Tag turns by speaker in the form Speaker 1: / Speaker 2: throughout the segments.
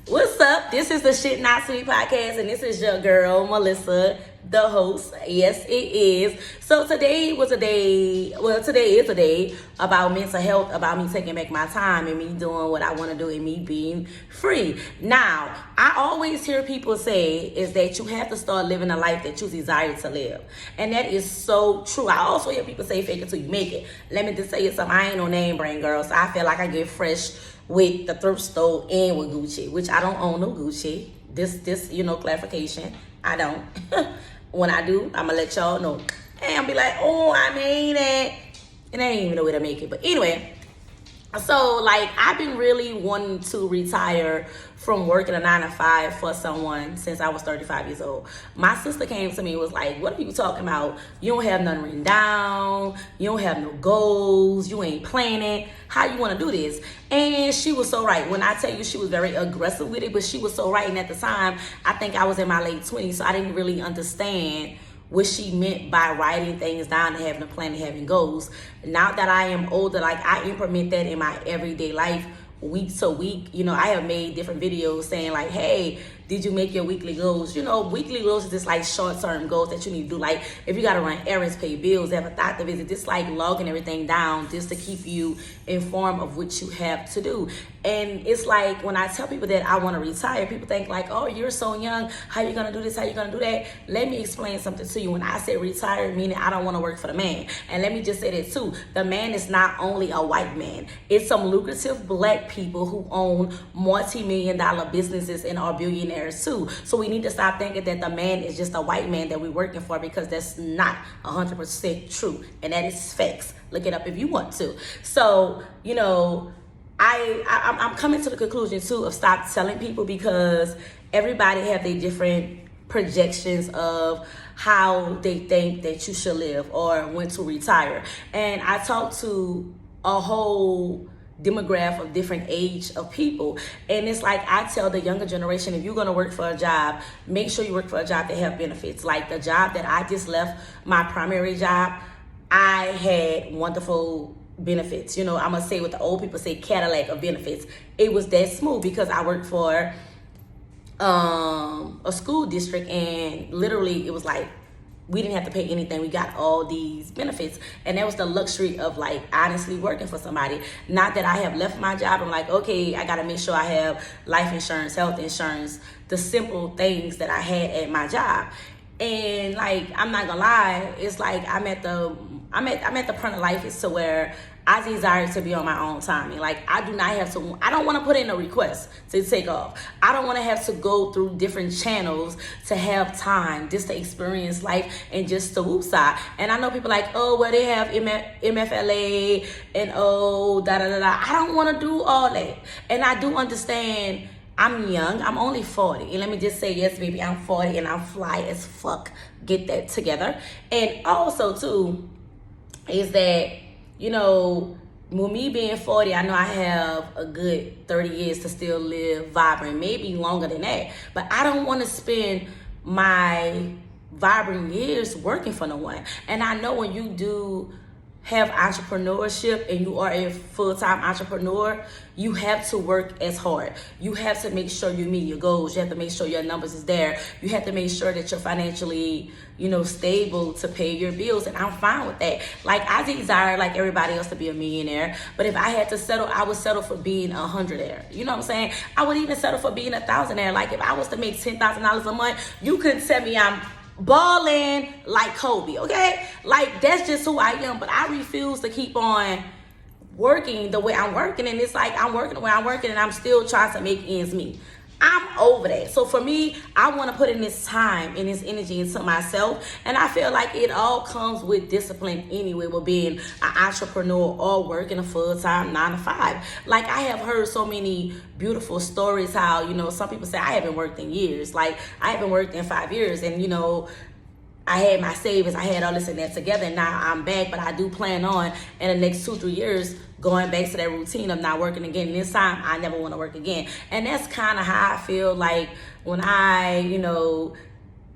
Speaker 1: What's up? This is the Shit Not Sweet podcast, and this is your girl, Melissa, the host. Yes, it is. So today is a day about mental health, about me taking back my time and me doing what I want to do and me being free. Now, I always hear people say is that you have to start living a life that you desire to live. And that is so true. I also hear people say fake it till you make it. Let me just tell you something. I ain't no name brand girl, so I feel like I get fresh with the thrift store and with Gucci, which I don't own no Gucci. This, clarification. I don't. When I do, I'm gonna let y'all know. And I'll be like, oh, I made it. And I ain't even know where to make it. But anyway, so I've been really wanting to retire from working a 9-to-5 for someone since I was 35 years old. My sister came to me and was like, what are you talking about? You don't have nothing written down. You don't have no goals. You ain't planning. How you want to do this? And she was so right. When I tell you she was very aggressive with it, but she was so right. And at the time, I think I was in my late 20s, so I didn't really understand what she meant by writing things down and having a plan and having goals. Now that I am older, I implement that in my everyday life week to week. I have made different videos saying hey, did you make your weekly goals? Weekly goals is just short-term goals that you need to do. If you got to run errands, pay bills, have a doctor visit, just logging everything down just to keep you informed of what you have to do. And it's when I tell people that I want to retire, people think oh, you're so young. How you going to do this? How you going to do that? Let me explain something to you. When I say retire, meaning I don't want to work for the man. And let me just say that too. The man is not only a white man. It's some lucrative black people who own multi-million-dollar businesses and are billionaires too. So we need to stop thinking that the man is just a white man that we're working for, because that's not 100% true. And that is facts. Look it up if you want to. So, I'm coming to the conclusion too of stop telling people, because everybody have their different projections of how they think that you should live or when to retire. And I talked to a whole demographic of different age of people, and it's I tell the younger generation, if you're going to work for a job, make sure you work for a job that have benefits. The job that I just left, my primary job, I had wonderful benefits. I'm gonna say what the old people say, Cadillac of benefits. It was that smooth because I worked for a school district, and literally it was we didn't have to pay anything. We got all these benefits. And that was the luxury of honestly working for somebody. Not that I have left my job. I'm okay, I got to make sure I have life insurance, health insurance, the simple things that I had at my job. And I'm not gonna lie, it's I'm at the point of life is to where I desire to be on my own timing. I do not have to, I don't want to put in a request to take off. I don't want to have to go through different channels to have time just to experience life and just to woosah. And I know people oh, well, they have MFLA and oh, da da da da. I don't want to do all that. And I do understand I'm young. I'm only 40. And let me just say, yes, baby, I'm 40 and I'm fly as fuck. Get that together. And also, too, is that, with me being 40, I know I have a good 30 years to still live vibrant, maybe longer than that. But I don't want to spend my vibrant years working for no one. And I know when you do have entrepreneurship and you are a full-time entrepreneur, you have to work as hard. You have to make sure you meet your goals. You have to make sure your numbers is there. You have to make sure that you're financially, stable to pay your bills. And I'm fine with that. I desire, everybody else, to be a millionaire. But if I had to settle, I would settle for being a hundredaire. You know what I'm saying? I would even settle for being a thousandaire. If I was to make $10,000 a month, you couldn't tell me I'm balling like Kobe, okay? That's just who I am. But I refuse to keep on working the way I'm working, and it's I'm working the way I'm working and I'm still trying to make ends meet. I'm over that. So for me, I want to put in this time and this energy into myself, and I feel it all comes with discipline anyway, with being an entrepreneur or working a full-time 9-to-5. I have heard so many beautiful stories how, some people say I haven't worked in years. I haven't worked in 5 years, and I had my savings, I had all this and that together, and now I'm back. But I do plan on in the next 2-3 years going back to that routine of not working again. And this time I never want to work again. And that's kind of how I feel when I,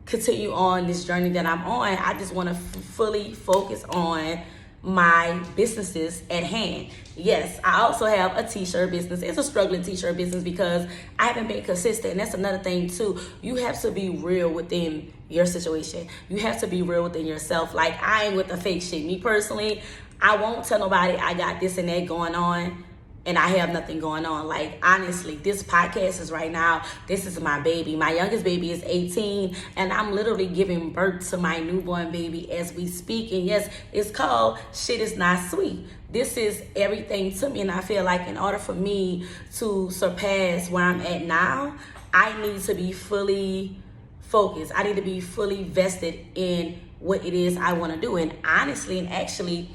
Speaker 1: continue on this journey that I'm on. I just want to fully focus on my businesses at hand. Yes, I also have a t-shirt business. It's a struggling t-shirt business because I haven't been consistent. And that's another thing too. You have to be real within your situation. You have to be real within yourself. Like, I ain't with the fake shit. Me personally, I won't tell nobody I got this and that going on and I have nothing going on. Like, honestly, this podcast is right now, this is my baby. My youngest baby is 18, and I'm literally giving birth to my newborn baby as we speak. And yes, it's called Shit Is Not Sweet. This is everything to me, and I feel like in order for me to surpass where I'm at now, I need to be fully focused. I need to be fully vested in what it is I want to do. And honestly, and actually,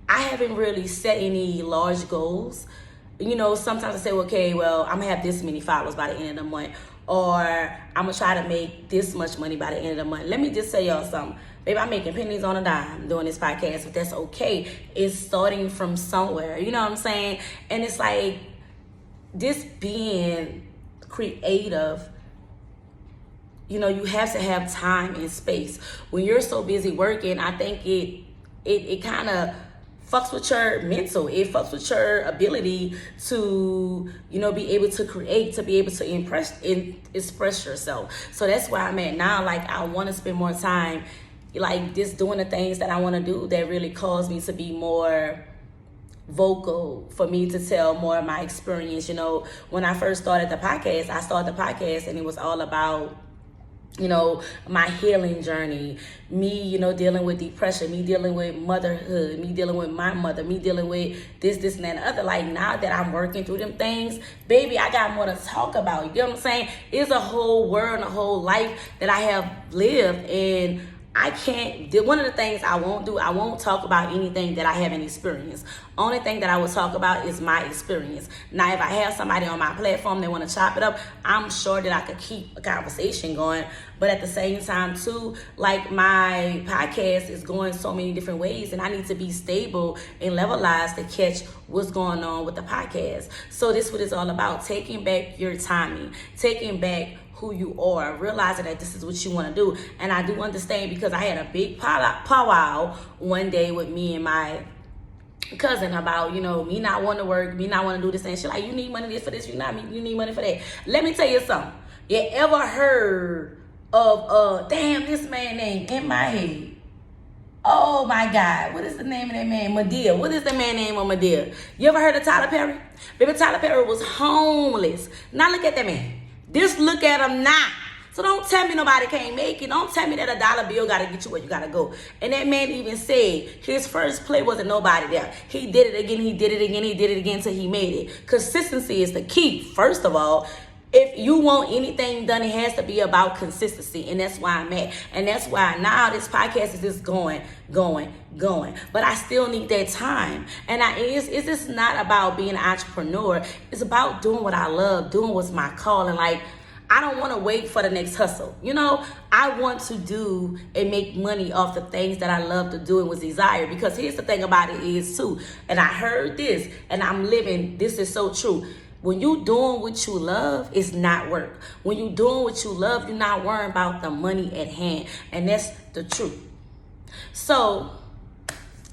Speaker 1: I haven't really set any large goals. You know, sometimes I say, okay, well, I'm gonna have this many followers by the end of the month, or I'm gonna try to make this much money by the end of the month. Let me just say y'all something. Baby, I'm making pennies on a dime doing this podcast, but that's okay. It's starting from somewhere, you know what I'm saying? And it's like, this being creative, you know, you have to have time and space. When you're so busy working, I think it kind of fucks with your mental. It fucks with your ability to, you know, be able to create, to be able to express yourself. So that's where I'm at now. Like, I want to spend more time, like, just doing the things that I want to do that really cause me to be more vocal, for me to tell more of my experience. You know, when I first started the podcast, and it was all about, you know, my healing journey, me, you know, dealing with depression, me dealing with motherhood, me dealing with my mother, me dealing with this and that and other. Like, now that I'm working through them things, baby, I got more to talk about. You get what I'm saying? It's a whole world and a whole life that I have lived, and I can't, one of the things I won't do, I won't talk about anything that I haven't experienced. Only thing that I will talk about is my experience. Now, if I have somebody on my platform that want to chop it up, I'm sure that I could keep a conversation going. But at the same time too, like, my podcast is going so many different ways, and I need to be stable and levelized to catch what's going on with the podcast. So this is what it's all about: taking back your timing, taking back who you are, realizing that this is what you want to do. And I do understand, because I had a big powwow one day with me and my cousin about, you know, me not wanting to work, me not wanting to do this, and she like, you need money for this, you need money for that. Let me tell you something. You ever heard of damn, this man name in my head? Oh my God, what is the name of that man? Madea. What is the man name of Madea? You ever heard of Tyler Perry? Baby, Tyler Perry was homeless. Now look at that man. Just look at him now. So don't tell me nobody can't make it. Don't tell me that a dollar bill got to get you where you got to go. And that man even said his first play wasn't nobody there. He did it again, he did it again, he did it again until he made it. Consistency is the key. First of all, if you want anything done, it has to be about consistency. And that's why I'm at. And that's why now this podcast is just going. But I still need that time. And it's just not about being an entrepreneur. It's about doing what I love, doing what's my calling. Like, I don't want to wait for the next hustle. You know, I want to do and make money off the things that I love to do and was desired. Because here's the thing about it is too, and I heard this and I'm living, this is so true. When you doing what you love, it's not work. When you doing what you love, you're not worrying about the money at hand. And that's the truth. So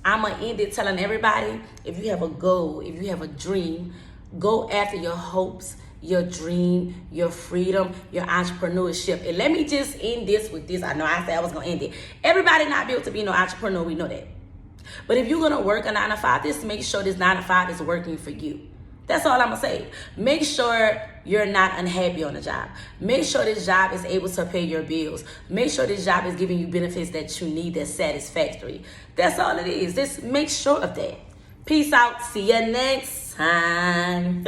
Speaker 1: I'm going to end it telling everybody, if you have a goal, if you have a dream, go after your hopes, your dream, your freedom, your entrepreneurship. And let me just end this with this. I know I said I was going to end it. Everybody not built to be no entrepreneur. We know that. But if you're going to work a 9 to 5, just make sure this 9 to 5 is working for you. That's all I'm going to say. Make sure you're not unhappy on the job. Make sure this job is able to pay your bills. Make sure this job is giving you benefits that you need, that's satisfactory. That's all it is. Just make sure of that. Peace out. See you next time.